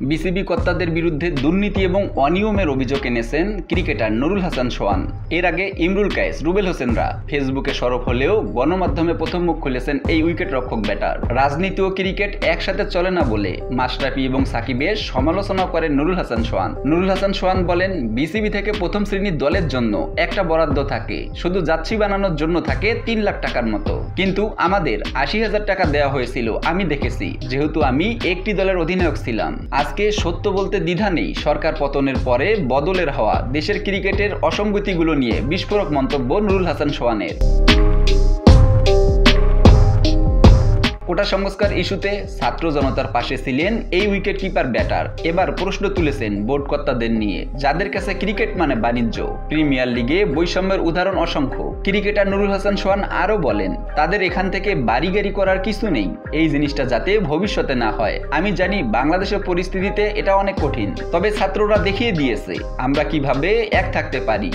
BCB কর্তাদের বিরুদ্ধে দুর্নীতি এবং অনিয়মের অভিযোগ এনেছেন ক্রিকেটার নুরুল হাসান সোহান। এর আগে ইমরুল কায়েস, রুবেল হোসেনরা ফেসবুকে সরব হলেও গণমাধ্যমে প্রথম মুখ খুলেছেন এই উইকেট রক্ষক ব্যাটার। রাজনীতি ও ক্রিকেট একসাথে চলে না বলে মাশরাফি এবং সাকিবের সমালোচনা করেন নুরুল হাসান সোহান। নুরুল হাসান সোহান বলেন, বিসিবি থেকে প্রথম শ্রেণীর দলের জন্য একটা বরাদ্দ থাকে, শুধু যাত্রী বানানোর জন্য থাকে 3 লাখ টাকার মতো, কিন্তু আমাদের 80,000 টাকা দেওয়া হয়েছিল, আমি দেখেছি, যেহেতু আমি একটি দলের অধিনায়ক ছিলাম। আজকে সত্য বলতে দ্বিধা নেই, সরকার পতনের পরে বদলের হাওয়া, দেশের ক্রিকেটের অসঙ্গতিগুলো নিয়ে বিস্ফোরক মন্তব্য নুরুল হাসান সোহানের। কোটা সংস্কার ইস্যুতে ছাত্র জনতার পাশে ছিলেন এই উইকেট কিপার ব্যাটার। এবার প্রশ্ন তুলেছেন বোর্ড কর্তাদের নিয়ে, যাদের কাছে ক্রিকেট মানে বাণিজ্য। প্রিমিয়ার লিগে বৈষম্যের উদাহরণ অসংখ্য। ক্রিকেটার নুরুল হাসান সোহান আরও বলেন, তাদের এখান থেকে বাড়ি গাড়ি করার কিছু নেই, এই জিনিসটা যাতে ভবিষ্যতে না হয়। আমি জানি বাংলাদেশের পরিস্থিতিতে এটা অনেক কঠিন, তবে ছাত্ররা দেখিয়ে দিয়েছে আমরা কিভাবে এক থাকতে পারি।